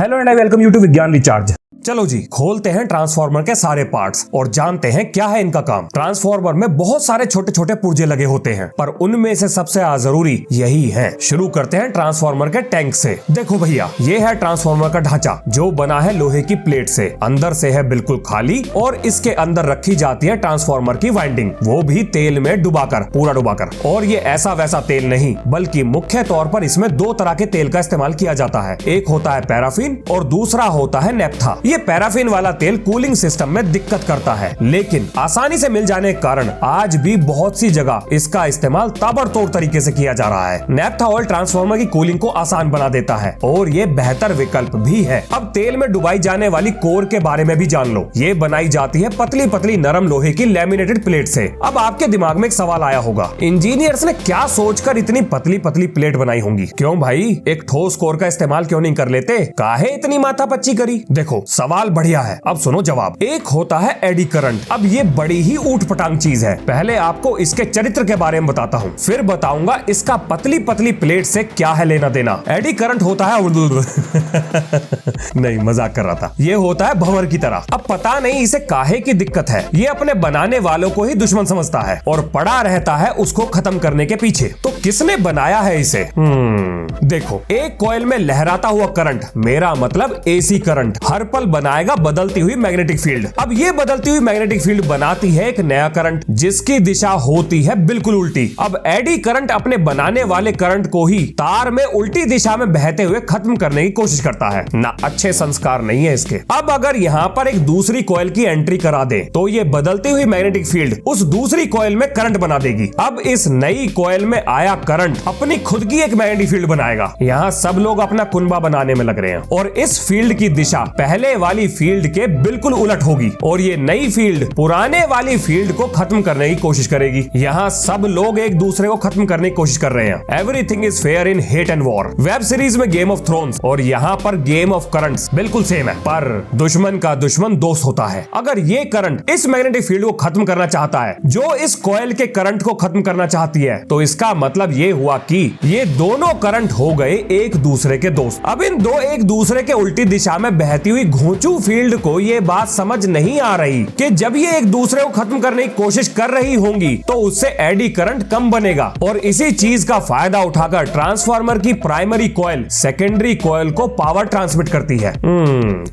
Hello and I welcome you to Vigyan recharge. चलो जी, खोलते हैं ट्रांसफार्मर के सारे पार्ट्स और जानते हैं क्या है इनका काम। ट्रांसफार्मर में बहुत सारे छोटे छोटे पुर्जे लगे होते हैं, पर उनमें से सबसे जरूरी यही है। शुरू करते हैं ट्रांसफार्मर के टैंक से। देखो भैया, ये है ट्रांसफार्मर का ढांचा जो बना है लोहे की प्लेट से। अंदर से है बिल्कुल खाली और इसके अंदर रखी जाती है ट्रांसफार्मर की वाइंडिंग, वो भी तेल में डुबाकर, पूरा डुबाकर। और ये ऐसा वैसा तेल नहीं, बल्कि मुख्य तौर पर इसमें दो तरह के तेल का इस्तेमाल किया जाता है। एक होता है पैराफिन और दूसरा होता है नेप्था। ये पैराफिन वाला तेल कूलिंग सिस्टम में दिक्कत करता है, लेकिन आसानी से मिल जाने के कारण आज भी बहुत सी जगह इसका इस्तेमाल ताबड़तोड़ तरीके से किया जा रहा है। नेप्था ऑयल ट्रांसफार्मर की कूलिंग को आसान बना देता है और ये बेहतर विकल्प भी है। अब तेल में डुबाई जाने वाली कोर के बारे में भी जान लो। ये बनाई जाती है पतली पतली नरम लोहे की लैमिनेटेड प्लेट से। अब आपके दिमाग में एक सवाल आया होगा, इंजीनियर्स ने क्या सोचकर इतनी पतली पतली प्लेट बनाई होंगी? क्यों भाई, एक ठोस कोर का इस्तेमाल क्यों नहीं कर लेते? काहे इतनी माथापच्ची करी? देखो, सवाल बढ़िया है, अब सुनो जवाब। एक होता है एडी करंट। अब ये बड़ी ही ऊट पटांग चीज है। पहले आपको इसके चरित्र के बारे में बताता हूँ, फिर बताऊंगा इसका पतली पतली प्लेट से क्या है लेना देना। एडी करंट होता है नहीं, मजाक कर रहा था। ये होता है भंवर की तरह। अब पता नहीं इसे काहे की दिक्कत है, ये अपने बनाने वालों को ही दुश्मन समझता है और पड़ा रहता है उसको खत्म करने के पीछे। तो किसने बनाया है इसे? देखो, एक कॉइल में लहराता हुआ करंट, मेरा मतलब एसी करंट, हर पल बनाएगा बदलती हुई मैग्नेटिक फील्ड। अब ये बदलती हुई मैग्नेटिक फील्ड बनाती है एक नया करंट जिसकी दिशा होती है बिल्कुल उल्टी। अब एडी करंट अपने बनाने वाले करंट को ही तार में उल्टी दिशा में बहते हुए खत्म करने की कोशिश करता है ना। अच्छे संस्कार नहीं है इसके। अब अगर यहाँ पर एक दूसरी कॉइल की एंट्री करा दे तो ये बदलती हुई मैग्नेटिक फील्ड उस दूसरी कॉइल में करंट बना देगी। अब इस नई कॉइल में आया करंट अपनी खुद की एक मैग्नेटिक फील्ड बनाएगा। यहाँ सब लोग अपना कुनबा बनाने में लग रहे हैं और इस फील्ड की दिशा पहले वाली फील्ड के बिल्कुल उलट होगी और ये नई फील्ड पुराने वाली फील्ड को खत्म करने की कोशिश करेगी। यहाँ सब लोग एक दूसरे को खत्म करने की कोशिश कर रहे हैं। Everything is fair in hate and war. Web series में गेम ऑफ थ्रोन्स और यहाँ पर गेम ऑफ करंट्स बिल्कुल सेम है, पर दुश्मन का दुश्मन दोस्त होता है। अगर ये करंट इस मैग्नेटिक फील्ड को खत्म करना चाहता है जो इस कॉइल के करंट को खत्म करना चाहती है, तो इसका मतलब ये हुआ कि ये दोनों करंट हो गए एक दूसरे के दोस्त। अब इन दो एक दूसरे के उल्टी दिशा में बहती हुई घोंचू फील्ड को ये बात समझ नहीं आ रही कि जब ये एक दूसरे को खत्म करने की कोशिश कर रही होंगी तो उससे एडी करंट कम बनेगा और इसी चीज का फायदा उठाकर ट्रांसफार्मर की प्राइमरी कॉइल सेकेंडरी कॉइल को पावर ट्रांसमिट करती है।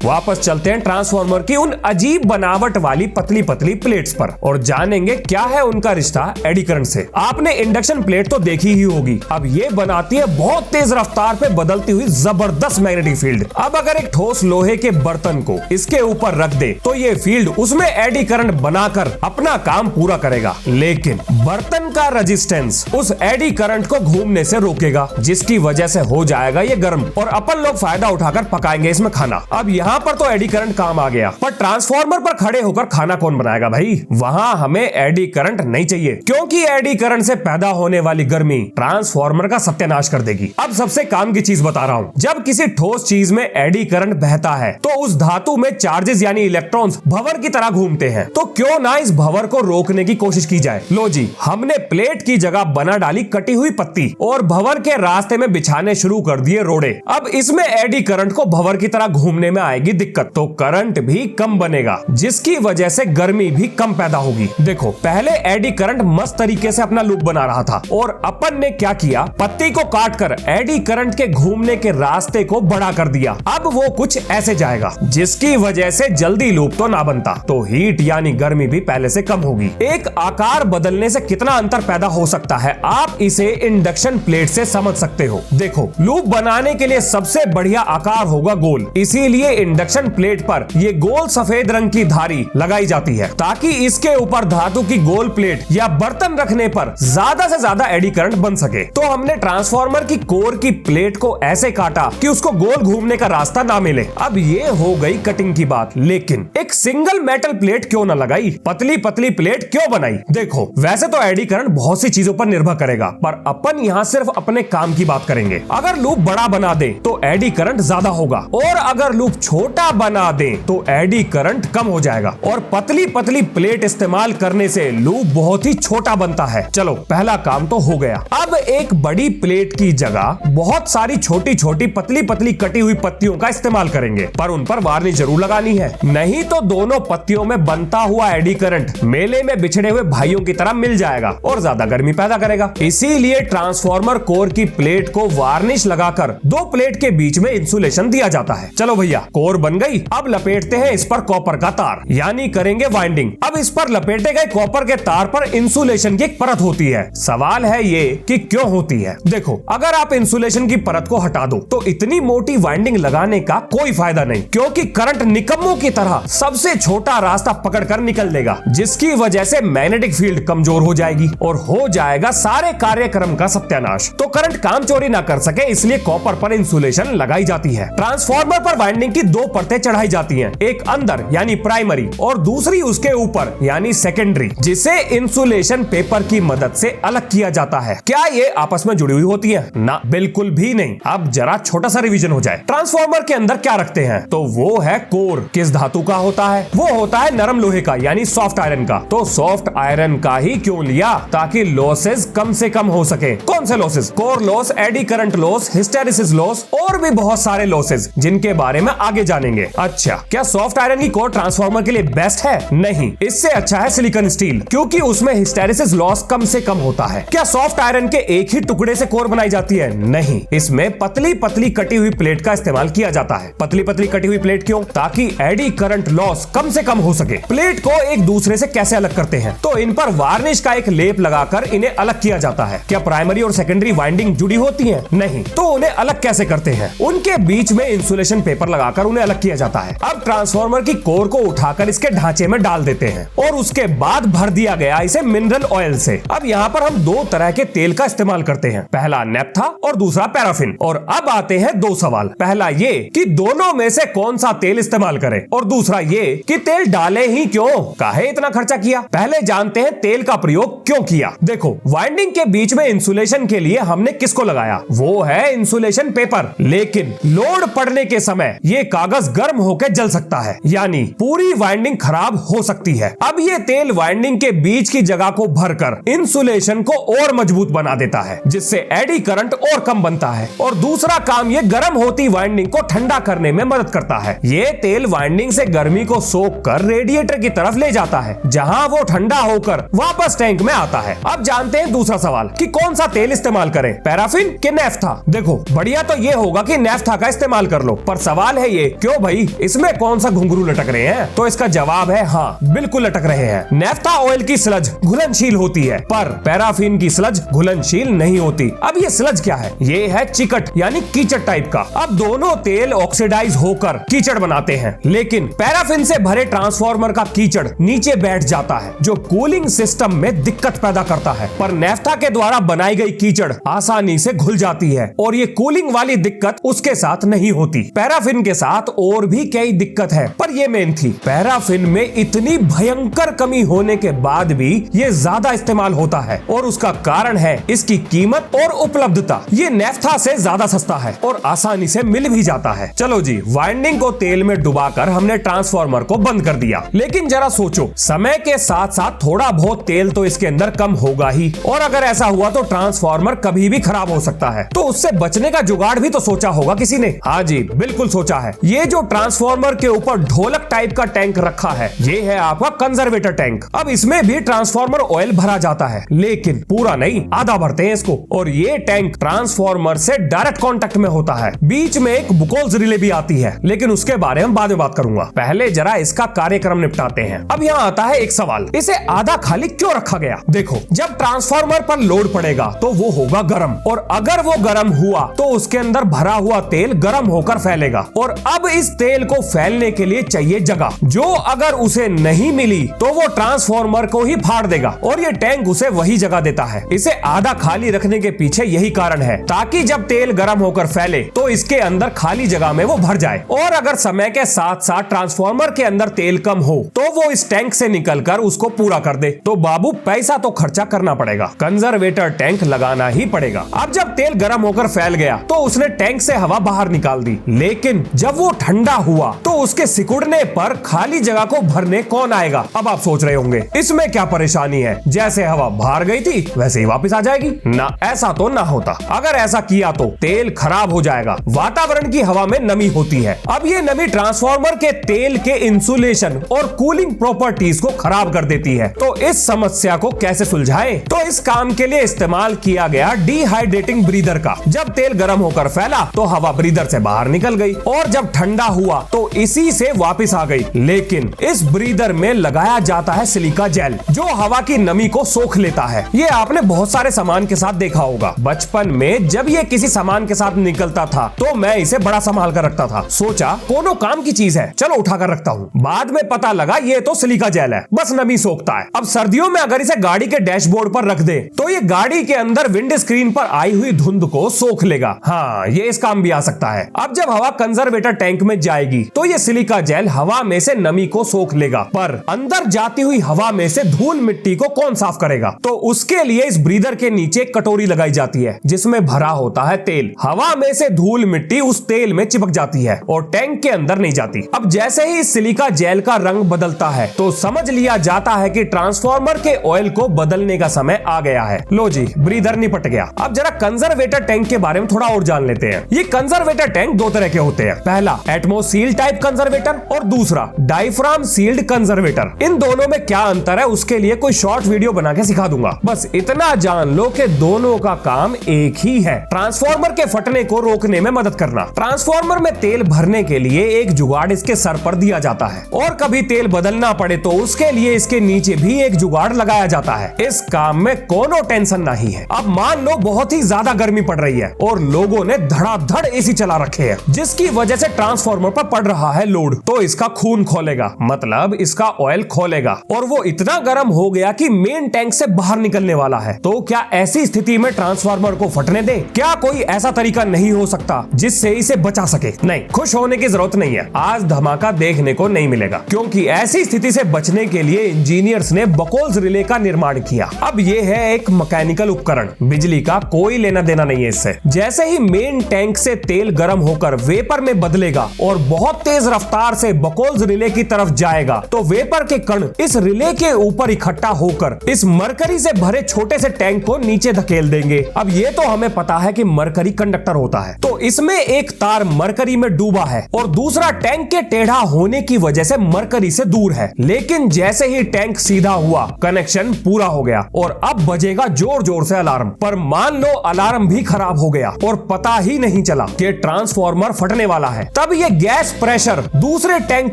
वापस चलते हैं ट्रांसफार्मर की उन अजीब बनावट वाली पतली पतली प्लेट्स पर और जानेंगे क्या है उनका रिश्ता एडी करंट से। आपने इंडक्शन प्लेट तो देखी ही होगी। अब ये बनाती है बहुत तेज रफ्तार पे बदलती हुई जबरदस्त मैग्नेटिक फील्ड। अब अगर एक ठोस लोहे के बर्तन को इसके ऊपर रख दे तो ये फील्ड उसमें एडी करंट बनाकर अपना काम पूरा करेगा, लेकिन बर्तन का रेजिस्टेंस उस एडी करंट को घूमने से रोकेगा, जिसकी वजह से हो जाएगा ये गर्म और अपन लोग फायदा उठाकर पकाएंगे इसमें खाना। अब यहाँ पर तो एडी करंट काम आ गया, पर ट्रांसफार्मर पर खड़े होकर खाना कौन बनाएगा भाई? वहाँ हमें एडी करंट नहीं चाहिए, क्योंकि एडी करंट से पैदा होने वाली गर्मी ट्रांसफार्मर का सत्यानाश कर देगी। अब सबसे काम की चीज बता रहा हूँ, जब किसी ठोस चीज में एडी करंट बहता है तो उस धातु में चार्जेस यानी इलेक्ट्रॉन्स भंवर की तरह घूमते हैं। तो क्यों ना इस भंवर को रोकने की कोशिश की जाए। लो जी, हमने प्लेट की जगह बना डाली कटी हुई पत्ती और भंवर के रास्ते में बिछाने शुरू कर दिए रोड़े। अब इसमें एडी करंट को भंवर की तरह घूमने में आएगी दिक्कत, तो करंट भी कम बनेगा, जिसकी वजह से गर्मी भी कम पैदा होगी। देखो, पहले एडी करंट मस्त तरीके से अपना लूप बना रहा था और अपन ने क्या किया, पत्ती को काटकर एडी करंट के घूमने के रास्ते को बड़ा कर दिया। अब वो कुछ ऐसे जाएगा, जिसकी वजह से जल्दी लूप तो ना बनता, तो हीट यानी गर्मी भी पहले से कम होगी। एक आकार बदलने से कितना अंतर पैदा हो सकता है आप इसे इंडक्शन प्लेट से समझ सकते हो। देखो, लूप बनाने के लिए सबसे बढ़िया आकार होगा गोल, इसीलिए इंडक्शन प्लेट पर ये गोल सफेद रंग की धारी लगाई जाती है ताकि इसके ऊपर धातु की गोल प्लेट या बर्तन रखने पर ज्यादा से ज्यादा एडी करंट बन सके। तो हमने ट्रांसफार्मर की कोर की प्लेट को ऐसे काटा कि उसको गोल घूमने का रास्ता ना मिले। अब ये हो गई कटिंग की बात, लेकिन एक सिंगल मेटल प्लेट क्यों ना लगाई, पतली पतली प्लेट क्यों बनाई? देखो वैसे तो एडी करंट बहुत सी चीजों पर निर्भर करेगा, पर अपन यहाँ सिर्फ अपने काम की बात करेंगे। अगर लूप बड़ा बना दे तो एडी करंट ज्यादा होगा, और अगर लूप छोटा बना दे तो एडी करंट कम हो जाएगा। और पतली पतली प्लेट इस्तेमाल करने से लूप बहुत ही छोटा बनता है। चलो पहला काम तो हो गया। अब एक बड़ी प्लेट की जगह बहुत सारी छोटी छोटी पतली पतली कटी हुई पत्तियों का इस्तेमाल करेंगे, पर उन पर वार्निश जरूर लगानी है, नहीं तो दोनों पत्तियों में बनता हुआ एडी करंट मेले में बिछड़े हुए भाइयों की तरह मिल जाएगा और ज्यादा गर्मी पैदा करेगा। इसीलिए ट्रांसफार्मर कोर की प्लेट को वार्निश लगाकर दो प्लेट के बीच में इंसुलेशन दिया जाता है। चलो भैया कोर बन गई, अब लपेटते हैं इस पर कॉपर का तार, यानी करेंगे वाइंडिंग। अब इस पर लपेटे गए कॉपर के तार पर इंसुलेशन की एक परत होती है। सवाल है ये कि क्यों होती है? देखो अगर आप इंसुलेशन की परत को हटा दो तो इतनी मोटी वाइंडिंग लगाने का कोई फायदा नहीं, क्योंकि करंट निकम्मों की तरह सबसे छोटा रास्ता पकड़कर निकल लेगा, जिसकी वजह से मैग्नेटिक फील्ड कमजोर हो जाएगी और हो जाएगा सारे कार्यक्रम का सत्यानाश। तो करंट काम चोरी ना कर सके इसलिए कॉपर पर इंसुलेशन लगाई जाती है। ट्रांसफार्मर पर वाइंडिंग की दो परतें चढ़ाई जाती हैं, एक अंदर यानी प्राइमरी और दूसरी उसके ऊपर यानी सेकेंडरी, जिसे इंसुलेशन पेपर की मदद से अलग किया जाता है। क्या ये आपस में जुड़ी हुई होती है? ना, बिल्कुल भी नहीं। अब जरा छोटा सा रिवीजन हो जाए। ट्रांसफार्मर के अंदर क्या रखते हैं? तो वो है कोर। किस धातु का होता है? वो होता है नरम लोहे का यानी सॉफ्ट आयरन का। तो सॉफ्ट आयरन का ही क्यों लिया? ताकि लॉसेस कम से कम हो सके। कौन से losses? Core loss, eddy current loss, hysteresis loss और भी बहुत सारे लॉसेस, जिनके बारे में आगे जानेंगे। अच्छा, क्या सॉफ्ट आयरन की कोर ट्रांसफार्मर के लिए बेस्ट है? नहीं, इससे अच्छा है सिलिकॉन स्टील, क्योंकि उसमें हिस्टेरिसिस लॉस कम से कम होता है। क्या सॉफ्ट आयरन के एक ही टुकड़े से कोर बनाई जाती है? नहीं, इसमें पतली पतली कटी हुई प्लेट का इस्तेमाल किया जाता है। पतली पतली कटी हुई प्लेट क्यों? ताकि एडी करंट लॉस कम से कम हो सके। प्लेट को एक दूसरे से कैसे अलग करते हैं? तो इन पर वार्निश का एक लेप लगाकर इन्हें अलग किया जाता है। क्या प्राइमरी और सेकेंडरी वाइंडिंग जुड़ी होती है? नहीं, तो उन्हें अलग कैसे करते हैं? उनके बीच में इंसुलेशन पेपर लगाकर उन्हें अलग किया जाता है। अब ट्रांसफार्मर की कोर को उठाकर इसके ढांचे में डाल देते हैं और उसके बाद भर दिया गया इसे मिनरल ऑयल से। अब यहाँ पर हम दो तरह के तेल का इस्तेमाल करते हैं, पहला नेफ्था और दूसरा पैराफिन। और अब आते हैं दो सवाल। पहला ये कि दोनों में से कौन सा तेल इस्तेमाल करें, और दूसरा ये कि तेल डाले ही क्यों, काहे इतना खर्चा किया। पहले जानते हैं तेल का प्रयोग क्यों किया। देखो, वाइंडिंग के बीच में इंसुलेशन के लिए हमने किसको लगाया? वो है इंसुलेशन पेपर। लेकिन लोड पड़ने के समय ये कागज गर्म होकर जल सकता है, यानी पूरी वाइंडिंग खराब हो सकती है। अब ये तेल वाइंडिंग के बीच की जगह को भरकर इंसुलेशन को और मजबूत बना देता है, जिससे एडी करंट और कम बनता है। और दूसरा काम, ये गर्म होती वाइंडिंग को ठंडा करने में मदद करता है। ये तेल वाइंडिंग से गर्मी को सोख कर रेडिएटर की तरफ ले जाता है, जहां वो ठंडा होकर वापस टैंक में आता है। अब जानते हैं दूसरा सवाल कि कौन सा तेल इस्तेमाल करें, पैराफिन कि नेफ्था। देखो, बढ़िया तो ये होगा कि नेफ्था का इस्तेमाल कर लो, पर सवाल है ये क्यों भाई, इसमें कौन सा घुंघरू लटक रहे हैं? तो इसका जवाब है हाँ, बिल्कुल लटक रहे हैं। नेफ्था ऑयल की स्लज घुलनशील होती है, पर पैराफिन की स्लज घुलनशील नहीं होती। अब ये स्लज क्या है? ये है चिकट यानी कीचड़ टाइप का। अब दोनों तेल ऑक्सीडाइज होकर कीचड़ बनाते हैं, लेकिन पैराफिन से भरे ट्रांसफार्मर का कीचड़ नीचे बैठ जाता है, जो कूलिंग सिस्टम में दिक्कत पैदा करता है। पर नेफ्था के द्वारा बनाई गई कीचड़ आसानी से घुल जाती है और ये कूलिंग वाली दिक्कत उसके साथ नहीं होती। पैराफिन के साथ और भी कई दिक्कत है, पर ये मेन थी। पैराफिन में इतनी भयंकर कमी होने के बाद भी ये ज्यादा इस्तेमाल होता है, और उसका कारण है इसकी कीमत और उपलब्धता। ये नेफ्था से ज्यादा सस्ता है और आसानी से मिल भी जाता है। चलो जी, वाइंडिंग को तेल में डुबाकर हमने ट्रांसफार्मर को बंद कर दिया, लेकिन जरा सोचो, समय के साथ साथ थोड़ा बहुत तेल तो इसके अंदर कम होगा ही, और अगर ऐसा हुआ तो ट्रांसफार्मर कभी भी खराब हो सकता है। तो उससे बचने का जुगाड़ भी तो सोचा होगा किसी ने। हाँ जी, बिल्कुल सोचा है। ये जो ट्रांसफार्मर के ऊपर ढोलक टाइप का टैंक रखा है, ये है आपका कंजर्वेटर टैंक। अब इसमें भी ट्रांसफार्मर ऑयल भरा जाता है, लेकिन पूरा नहीं, आधा भरते हैं इसको। और ये टैंक ट्रांसफार्मर से डायरेक्ट कांटेक्ट में होता है। बीच में एक बुकोल्स रिले भी आती है, लेकिन उसके बारे में बाद में बात करूंगा। पहले जरा इसका कार्यक्रम निपटाते हैं। अब यहाँ आता है एक सवाल, इसे आधा खाली क्यों रखा गया? देखो, जब ट्रांसफार्मर पर लोड पड़ेगा तो वो होगा गर्म, और अगर वो गर्म हुआ तो उसके अंदर भरा हुआ तेल गर्म होकर फैलेगा, और अब इस तेल को फैलने के लिए चाहिए जगह, जो अगर उसे नहीं मिली तो वो ट्रांसफार्मर को ही फाड़ देगा, और ये टैंक उसे वही जगह देता है। इसे आधा खाली रखने के पीछे यही कारण है, ताकि जब तेल गर्म होकर फैले तो इसके अंदर खाली जगह में वो भर जाए, और अगर समय के साथ साथ ट्रांसफार्मर के अंदर तेल कम हो तो वो इस टैंक से निकलकर उसको पूरा कर दे। तो बाबू पैसा तो खर्चा करना पड़ेगा, कंजर्वेटर टैंक लगाना ही पड़ेगा। अब जब तेल गर्म होकर फैल गया तो उसने टैंक से हवा बाहर निकाल दी, लेकिन जब वो ठंडा हुआ तो उसके सिकुड़ने पर खाली जगह को भरने कौन आएगा? अब आप सोच रहे होंगे इसमें क्या परेशानी है, जैसे हवा बाहर गई थी वैसे ही वापस आ जाएगी। ना, ऐसा तो ना होता। अगर ऐसा किया तो तेल खराब हो जाएगा। वातावरण की हवा में नमी होती है। अब ये नमी ट्रांसफार्मर के तेल के इंसुलेशन और कूलिंग प्रॉपर्टीज को खराब कर देती है। तो इस समस्या को कैसे सुलझाएं? तो इस काम के लिए इस्तेमाल किया गया डिहाइड्रेटिंग ब्रीदर का। जब तेल गर्म होकर फैला तो हवा ब्रीदर से बाहर निकल गई और जब ठंडा हुआ तो इसी से वापस आ गई। लेकिन इस ब्रीदर में लगाया जाता है सिलिका जेल जो हवा की नमी को सोख लेता है। ये आपने बहुत सारे सामान के साथ देखा होगा। बचपन में जब ये किसी सामान के साथ निकलता था तो मैं इसे बड़ा संभाल कर रखता था। सोचा कोनो काम की चीज है, चलो उठा कर रखता हूँ। बाद में पता लगा ये तो सिलिका जेल है, बस नमी सोखता है। अब सर्दियों में अगर इसे गाड़ी के डैशबोर्ड पर रख दे तो ये गाड़ी के अंदर विंड स्क्रीन पर आई हुई धुंध को सोख लेगा। हाँ, ये इस काम भी आ सकता है। अब जब हवा कंजर्वेटर टैंक में जाएगी तो ये सिलिका जेल हवा में से नमी को सोख लेगा, पर अंदर जाती हुई हवा में से धूल मिट्टी को कौन साफ करेगा? तो उसके लिए इस ब्रीदर के नीचे कटोरी लगाई जाती है जिसमें भरा होता है तेल। हवा में से धूल मिट्टी उस तेल में चिपक जाती है और टैंक के अंदर नहीं जाती। अब जैसे ही सिलिका जेल का रंग बदलता है तो समझ लिया जाता है कि ट्रांसफार्मर के ऑयल को बदलने का समय आ गया है। लो जी, ब्रीदर निपट गया। अब जरा कंजर्वेटर टैंक के बारे में थोड़ा और जान लेते हैं। ये कंजर्वेटर टैंक दो तरह के होते हैं। पहला एटमो सील टाइप कंजर्वेटर और दूसरा डायफ्राम सील्ड कंजर्वेटर। इन दोनों में क्या अंतर है उसके लिए कोई शॉर्ट वीडियो बना के सिखा दूंगा। बस इतना जान लो कि दोनों का काम एक ही है, ट्रांसफार्मर के फटने को रोकने में मदद करना। ट्रांसफार्मर में तेल भरने के लिए एक जुगाड़ इसके सर पर दिया जाता है और कभी तेल बदलना पड़े तो उसके लिए इसके नीचे भी एक जुगाड़ लगाया जाता है। इस काम में कोनो टेंशन नहीं है। अब मान लो बहुत ही ज्यादा गर्मी पड़ रही है और लोगों ने धड़ाधड़ एसी चला रखे हैं जिसकी वजह से ट्रांसफार्मर पर पड़ रहा है लोड। तो इसका खून खोलेगा, मतलब इसका ऑयल खोलेगा और वो इतना गर्म हो गया कि मेन टैंक से बाहर निकलने वाला है। तो क्या ऐसी स्थिति में ट्रांसफार्मर को फटने दे? क्या कोई ऐसा तरीका नहीं हो सकता जिससे इसे बचा सके? नहीं, खुश होने की जरूरत नहीं है। आज धमाका देखने को नहीं मिलेगा क्योंकि ऐसी स्थिति से बचने के लिए इंजीनियर्स ने बकोल्स रिले का निर्माण किया। अब ये है एक मैकेनिकल उपकरण, बिजली का कोई लेना देना नहीं है इससे। जैसे ही मेन टैंक से तेल गर्म होकर वेपर में बदलेगा और बहुत तेज रफ्तार से बकोल्स रिले की तरफ जाएगा तो वेपर के कण इस रिले के ऊपर इकट्ठा होकर इस मरकरी से भरे छोटे से टैंक को नीचे धकेल देंगे। अब ये तो हमें पता है कि मरकरी कंडक्टर होता है, तो इसमें एक तार मरकरी में डूबा है और दूसरा टैंक के टेढ़ा होने की वजह से मरकरी से दूर है। लेकिन जैसे ही टैंक सीधा हुआ कनेक्शन पूरा हो गया और अब बजेगा जोर जोर से अलार्म। पर मान लो अलार्म भी खराब हो गया और पता ही नहीं चला कि ट्रांसफार्मर फटने वाला है। तब ये गैस प्रेशर दूसरे टैंक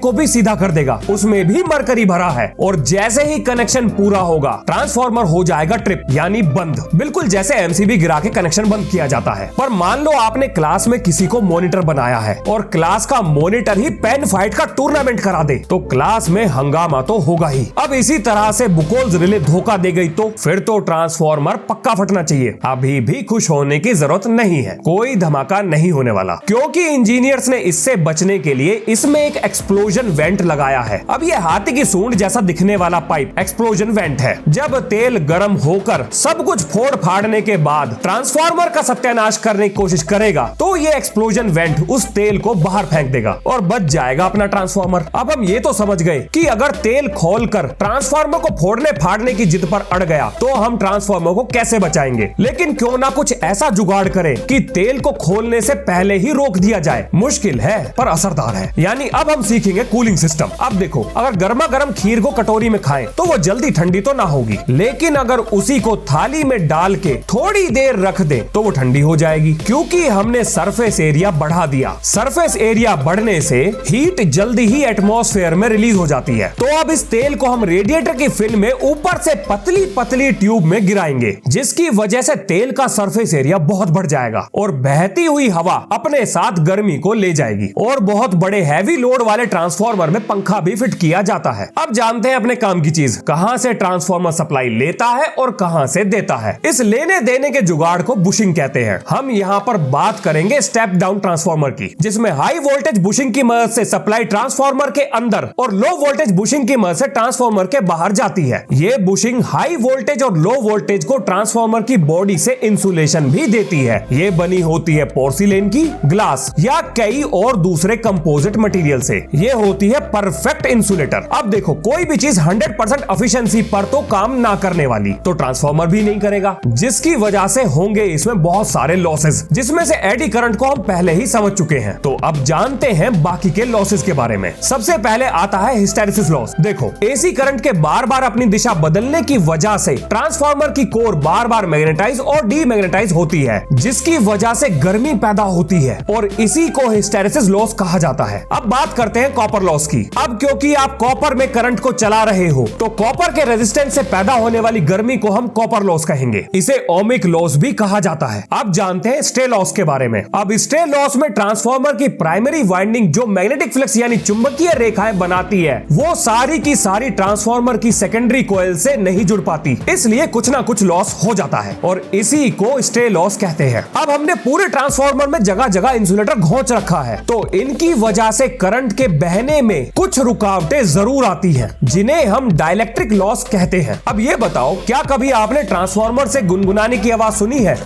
को भी सीधा कर देगा, उसमें भी मरकरी भरा है और जैसे ही कनेक्शन पूरा होगा ट्रांसफार्मर हो जाएगा ट्रिप यानी बंद, बिल्कुल जैसे एमसीबी गिरा के कनेक्शन बंद किया जाता है। पर मान लो आपने क्लास में किसी को मॉनिटर बनाया है और क्लास का मॉनिटर ही पेन फाइट का टूर्नामेंट करा दे तो क्लास में हंगामा तो होगा ही। अब इसी तरह से बुकोल्स रिले धोखा दे गई तो फिर तो ट्रांसफार्मर पक्का फटना चाहिए। अभी भी खुश होने की जरूरत नहीं है, कोई धमाका नहीं होने वाला क्योंकि इंजीनियर्स ने इससे बचने के लिए इसमें एक एक्सप्लोजन वेंट लगाया है। अब ये हाथी की सूंड जैसा दिखने वाला पाइप एक्सप्लोजन वेंट है। जब तेल गर्म होकर सब कुछ फोड़ फाड़ने के बाद ट्रांसफार्मर का सत्यानाश करने की कोशिश करेगा तो ये एक्सप्लोजन वेंट उस तेल को बाहर फेंक देगा और बच जाएगा अपना ट्रांसफार्मर। अब हम ये तो समझ गए कि अगर तेल खोलकर ट्रांसफार्मर को फोड़ने फाड़ने की जिद पर अड़ गया तो हम ट्रांसफार्मर को कैसे बचाएंगे। लेकिन क्यों ना कुछ ऐसा जुगाड़ करें कि तेल को खोलने से पहले ही रोक दिया जाए। मुश्किल है पर असरदार है। यानी अब हम सीखेंगे कूलिंग सिस्टम। अब देखो, अगर गर्मा गर्म खीर को कटोरी में खाएं तो वो जल्दी ठंडी तो ना होगी, लेकिन अगर उसी को थाली में डाल के थोड़ी देर रख दे तो वो ठंडी हो जाएगी क्योंकि हमने सरफेस एरिया बढ़ा दिया। सरफेस एरिया बढ़ने से हीट जल्दी ही एटमॉस्फेयर में रिलीज हो जाती है। तो अब इस तेल को हम रेडिएटर की फिल्म में ऊपर से पतली पतली ट्यूब में गिराएंगे जिसकी वजह से तेल का सरफेस एरिया बहुत बढ़ जाएगा और बहती हुई हवा अपने साथ गर्मी को ले जाएगी। और बहुत बड़े हैवी लोड वाले ट्रांसफार्मर में पंखा भी फिट किया जाता है। अब जानते हैं अपने काम की चीज, कहां से ट्रांसफार्मर सप्लाई लेता है और कहां से देता है। इस लेने देने के जुगाड़ को बुशिंग कहते हैं। हम यहाँ पर बात करेंगे स्टेप डाउन ट्रांसफार्मर की जिसमें हाई वोल्टेज बुशिंग की मदद से सप्लाई ट्रांसफार्मर के अंदर और लो वोल्टेज बुशिंग की मदद से ट्रांसफार्मर के बाहर जाती है। ये बुशिंग हाई वोल्टेज और लो वोल्टेज को ट्रांसफार्मर की बॉडी से इंसुलेशन भी देती है। ये बनी होती है पोर्सिलेन की, ग्लास या कई और दूसरे कंपोजिट मटेरियल से। ये होती है परफेक्ट इंसुलेटर। अब देखो, कोई भी चीज 100% एफिशिएंसी पर तो काम ना करने वाली तो ट्रांसफार्मर भी नहीं करेगा, जिसकी वजह से होंगे इसमें बहुत सारे लॉसेस, जिसमें से एडी करंट को हम पहले ही समझ चुके हैं। तो अब जानते हैं बाकी के लॉसेस के बारे में। सबसे पहले आता है हिस्टैरिसीस लॉस। देखो, एसी करंट के बार बार अपनी दिशा बदलने की वजह से ट्रांसफार्मर की कोर बार बार मैग्नेटाइज और डीमैग्नेटाइज होती है, जिसकी वजह से गर्मी पैदा होती है और इसी को हिस्टैरिसीस लॉस कहा जाता है। अब बात करते हैं कॉपर लॉस की। अब क्योंकि आप कॉपर में करंट को चला रहे हो तो कॉपर के रेजिस्टेंस से पैदा होने वाली गर्मी को हम कॉपर लॉस कहेंगे। इसे ओमिक लॉस भी कहा जाता है। अब जानते हैं स्टे लॉस के बारे में। अब स्टे लॉस में ट्रांसफार्मर की प्राइमरी वाइंडिंग जो मैग्नेटिक फ्लक्स यानी चुंबकीय रेखाएं बनाती है, वो सारी की सारी ट्रांसफार्मर की सेकेंडरी कॉइल से नहीं जुड़ पाती, इसलिए कुछ ना कुछ लॉस हो जाता है और इसी को स्टे लॉस कहते हैं। अब हमने पूरे ट्रांसफार्मर में जगह जगह इंसुलेटर घोंच रखा है, तो इनकी वजह से करंट के बहने में कुछ रुकावटें जरूर आती हैं, जिन्हें हम डाइलेक्ट्रिक लॉस कहते हैं। अब ये बताओ, क्या कभी आपने ट्रांसफार्मर से गुनगुनाने की आवाज सुनी है?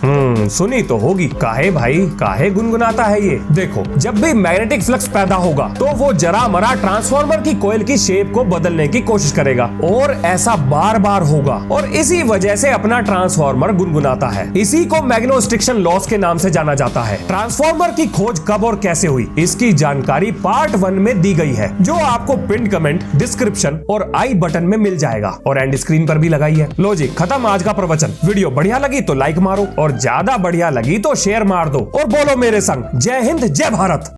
सुनी तो होगी। काहे भाई, काहे गुनगुनाता है ये? देखो, जब भी मैग्नेटिक फ्लक्स पैदा होगा तो वो जरा मरा ट्रांसफार्मर की कोयल की शेप को बदलने की कोशिश करेगा और ऐसा बार बार होगा और इसी वजह से अपना ट्रांसफार्मर गुनगुनाता है। इसी को मैग्नेटोस्ट्रिक्शन लॉस के नाम से जाना जाता है। ट्रांसफार्मर की खोज कब और कैसे हुई, इसकी जानकारी पार्ट 1 में दी गई है, जो आपको पिन कमेंट, डिस्क्रिप्शन और आई बटन में मिल जाएगा और एंड स्क्रीन पर भी लगाई है। लो जी, खत्म आज का प्रवचन। वीडियो बढ़िया लगी तो लाइक मारो और ज्यादा बढ़िया लगी तो शेयर मार दो और बोलो मेरे संग, जय हिंद जय भारत।